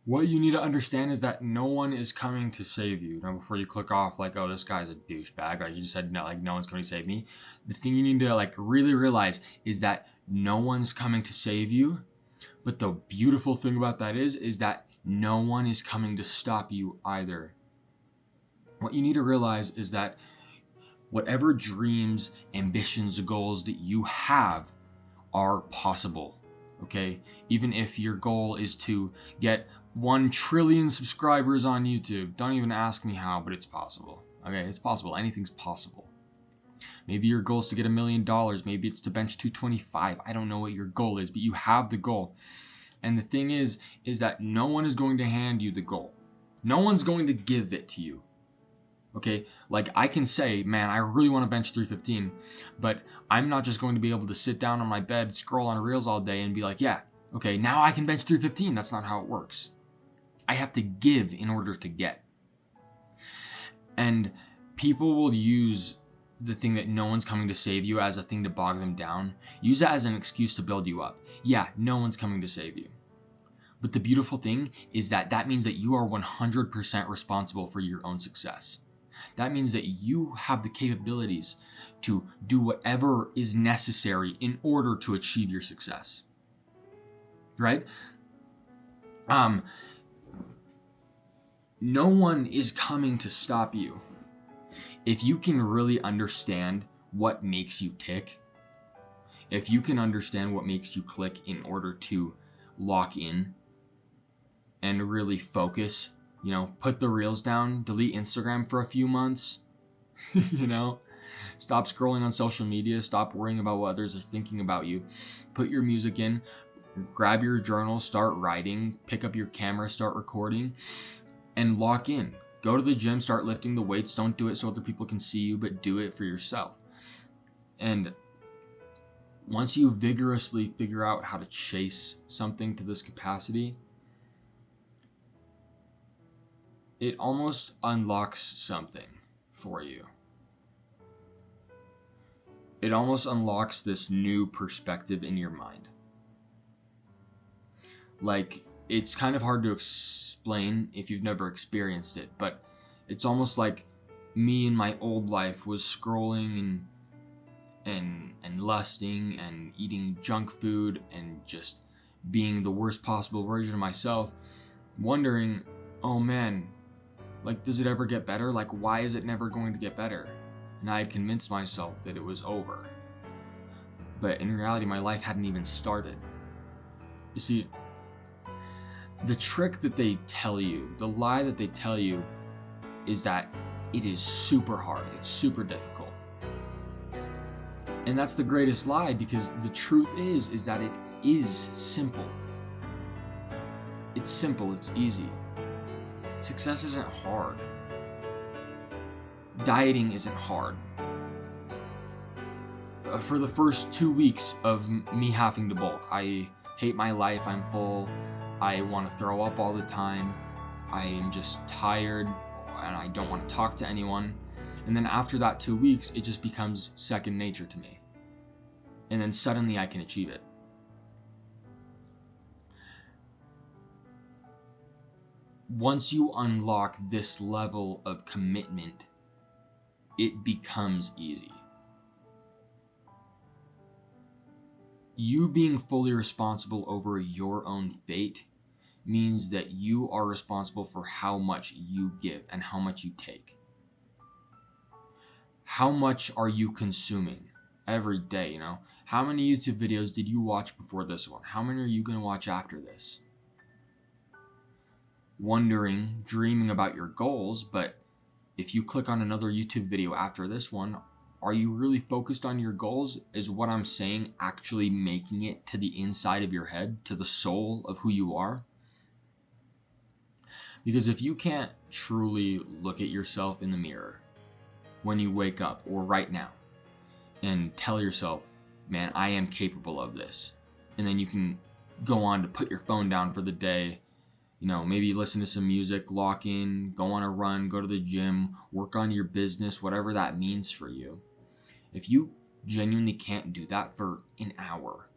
What you need to understand is that no one is coming to save you. Now, before you click off, like, oh, this guy's a douchebag, like you just said, no, like no one's coming to save me. The thing you need to like really realize is that no one's coming to save you. But the beautiful thing about that is that no one is coming to stop you either. What you need to realize is that whatever dreams, ambitions, goals that you have are possible. Okay, even if your goal is to get 1 trillion subscribers on YouTube, don't even ask me how, but it's possible. Okay, it's possible. Anything's possible. Maybe your goal is to get $1 million. Maybe it's to bench 225. I don't know what your goal is, but you have the goal. And the thing is that no one is going to hand you the goal. No one's going to give it to you. Okay, like I can say, man, I really want to bench 315, but I'm not just going to be able to sit down on my bed, scroll on Reels all day and be like, yeah, okay, now I can bench 315. That's not how it works. I have to give in order to get. And people will use the thing that no one's coming to save you as a thing to bog them down. Use that as an excuse to build you up. Yeah, no one's coming to save you. But the beautiful thing is that that means that you are 100% responsible for your own success. That means that you have the capabilities to do whatever is necessary in order to achieve your success. Right? No one is coming to stop you. If you can really understand what makes you tick, if you can understand what makes you click in order to lock in and really focus, put the reels down, delete Instagram for a few months, stop scrolling on social media, stop worrying about what others are thinking about you, put your music in, grab your journal, start writing, pick up your camera, start recording, and lock in. Go to the gym, start lifting the weights. Don't do it so other people can see you, but do it for yourself. And once you vigorously figure out how to chase something to this capacity, it almost unlocks something for you. It almost unlocks this new perspective in your mind. Like, it's kind of hard to explain if you've never experienced it, but it's almost like me in my old life was scrolling and lusting and eating junk food and just being the worst possible version of myself, wondering, oh man, like, does it ever get better? Like, why is it never going to get better? And I had convinced myself that it was over. But in reality, my life hadn't even started. You see, the trick that they tell you, the lie that they tell you, is that it is super hard, it's super difficult. And that's the greatest lie, because the truth is that it is simple. It's simple, it's easy. Success isn't hard. Dieting isn't hard. For the first 2 weeks of me having to bulk, I hate my life, I'm full, I want to throw up all the time, I am just tired, and I don't want to talk to anyone. And then after that 2 weeks, it just becomes second nature to me. And then suddenly I can achieve it. Once you unlock this level of commitment, it becomes easy. You being fully responsible over your own fate means that you are responsible for how much you give and how much you take. How much are you consuming every day, How many YouTube videos did you watch before this one? How many are you going to watch after this? Wondering, dreaming about your goals, but if you click on another YouTube video after this one, are you really focused on your goals? Is what I'm saying actually making it to the inside of your head, to the soul of who you are? Because if you can't truly look at yourself in the mirror when you wake up or right now and tell yourself, man, I am capable of this, and then you can go on to put your phone down for the day, maybe listen to some music, lock in, go on a run, go to the gym, work on your business, whatever that means for you. If you genuinely can't do that for an hour,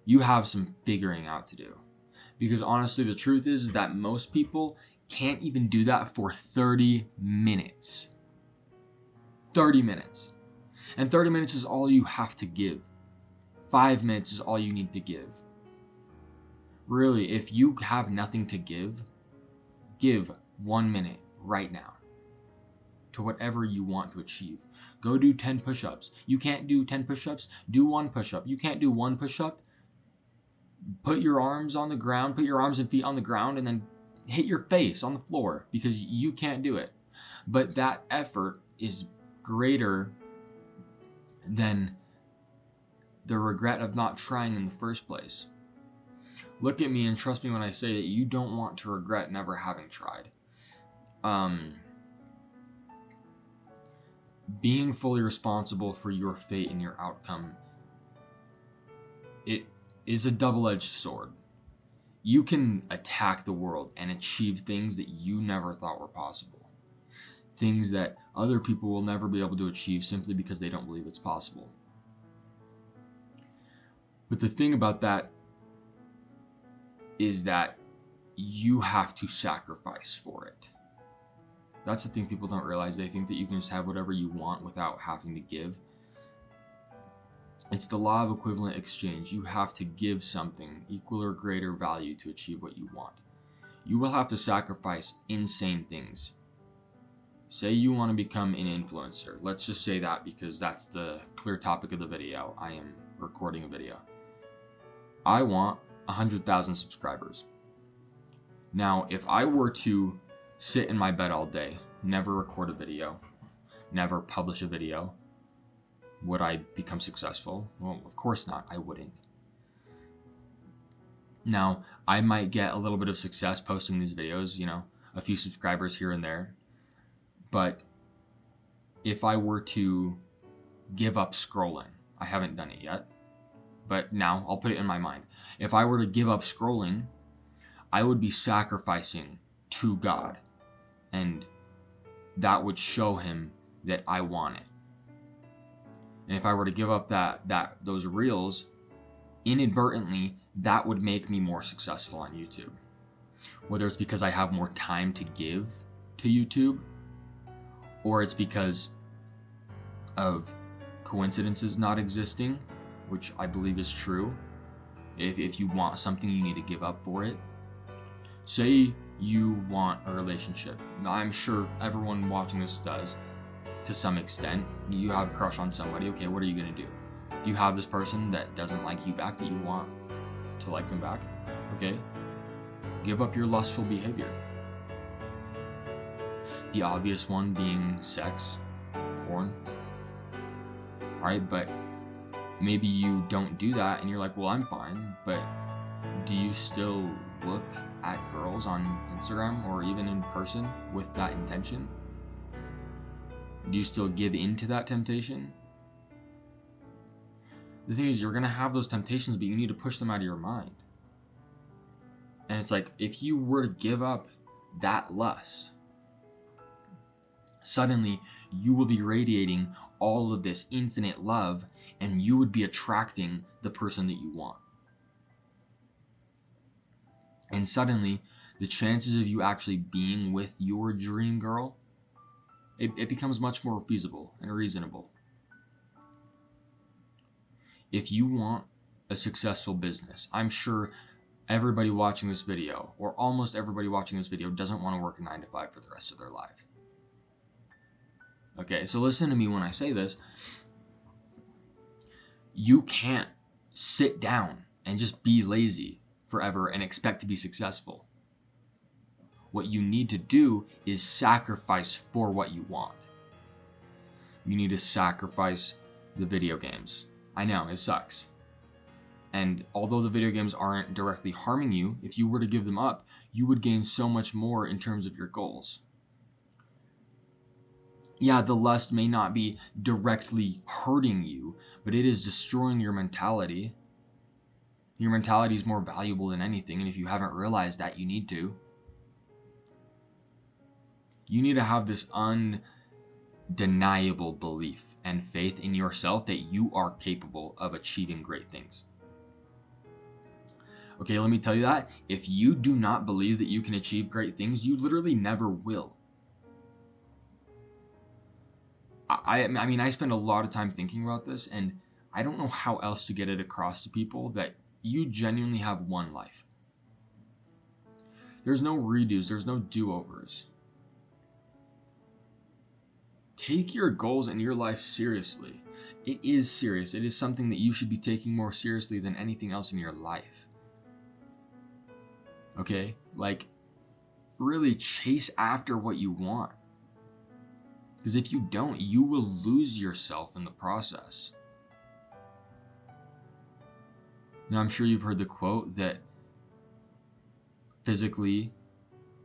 you have some figuring out to do. Because honestly, the truth is that most people can't even do that for 30 minutes. 30 minutes. And 30 minutes is all you have to give. 5 minutes is all you need to give. Really, if you have nothing to give 1 minute right now to whatever you want to achieve. Go do 10 push-ups. You can't do 10 push-ups? Do 1 push-up. You can't do 1 push-up? Put your arms on the ground, put your arms and feet on the ground, and then hit your face on the floor because you can't do it. But that effort is greater than the regret of not trying in the first place. Look at me and trust me when I say that you don't want to regret never having tried. Being fully responsible for your fate and your outcome, it is a double-edged sword. You can attack the world and achieve things that you never thought were possible. Things that other people will never be able to achieve simply because they don't believe it's possible. But the thing about that is that you have to sacrifice for it. That's the thing people don't realize. They think that you can just have whatever you want without having to give. It's the law of equivalent exchange. You have to give something equal or greater value to achieve what you want. You will have to sacrifice insane things. Say you want to become an influencer. Let's just say that because that's the clear topic of the video. I am recording a video. I want 100,000 subscribers. Now, if I were to sit in my bed all day, never record a video, never publish a video, would I become successful? Well, of course not. I wouldn't. Now, I might get a little bit of success posting these videos, a few subscribers here and there. But if I were to give up scrolling, I haven't done it yet, but now I'll put it in my mind. If I were to give up scrolling, I would be sacrificing to God, and that would show him that I want it. And if I were to give up those reels, inadvertently, that would make me more successful on YouTube. Whether it's because I have more time to give to YouTube, or it's because of coincidences not existing, which I believe is true. If you want something, you need to give up for it. Say you want a relationship. I'm sure everyone watching this does to some extent. You have a crush on somebody. Okay, what are you going to do? You have this person that doesn't like you back that you want to like them back. Okay, give up your lustful behavior. The obvious one being sex, porn. Alright, but maybe you don't do that and you're like, well, I'm fine, but do you still look at girls on Instagram or even in person with that intention? Do you still give in to that temptation? The thing is, you're going to have those temptations, but you need to push them out of your mind. And it's like, if you were to give up that lust, suddenly you will be radiating all of this infinite love, and you would be attracting the person that you want. And suddenly, the chances of you actually being with your dream girl, it becomes much more feasible and reasonable. If you want a successful business, I'm sure everybody watching this video, or almost everybody watching this video, doesn't want to work a 9 to 5 for the rest of their life. Okay, so listen to me when I say this. You can't sit down and just be lazy forever and expect to be successful. What you need to do is sacrifice for what you want. You need to sacrifice the video games. I know, it sucks. And although the video games aren't directly harming you, if you were to give them up, you would gain so much more in terms of your goals. Yeah, the lust may not be directly hurting you, but it is destroying your mentality. Your mentality is more valuable than anything, and if you haven't realized that, you need to. You need to have this undeniable belief and faith in yourself that you are capable of achieving great things. Okay, let me tell you that. If you do not believe that you can achieve great things, you literally never will. I mean, I spend a lot of time thinking about this, and I don't know how else to get it across to people that you genuinely have one life. There's no redos, there's no do-overs. Take your goals and your life seriously. It is serious. It is something that you should be taking more seriously than anything else in your life. Okay? Like, really chase after what you want. Because if you don't, you will lose yourself in the process. Now, I'm sure you've heard the quote that physically,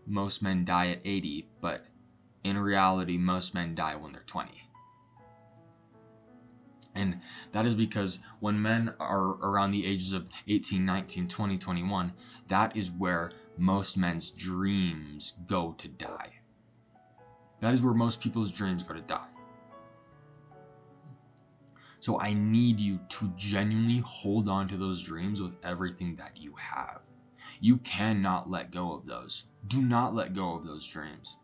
most men die at 80, but in reality, most men die when they're 20. And that is because when men are around the ages of 18, 19, 20, 21, that is where most men's dreams go to die. That is where most people's dreams go to die. So I need you to genuinely hold on to those dreams with everything that you have. You cannot let go of those. Do not let go of those dreams.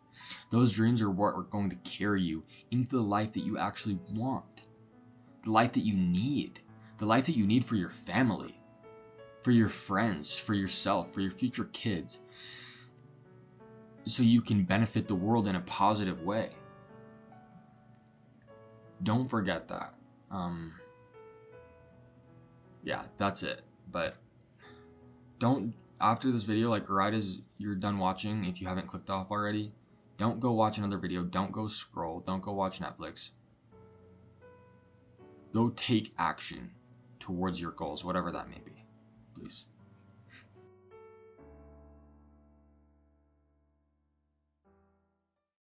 Those dreams are what are going to carry you into the life that you actually want. The life that you need. The life that you need for your family, for your friends, for yourself, for your future kids. So you can benefit the world in a positive way. Don't forget that. Yeah, that's it. But don't, after this video, like right as you're done watching, if you haven't clicked off already, don't go watch another video. Don't go scroll. Don't go watch Netflix. Go take action towards your goals, whatever that may be. Please.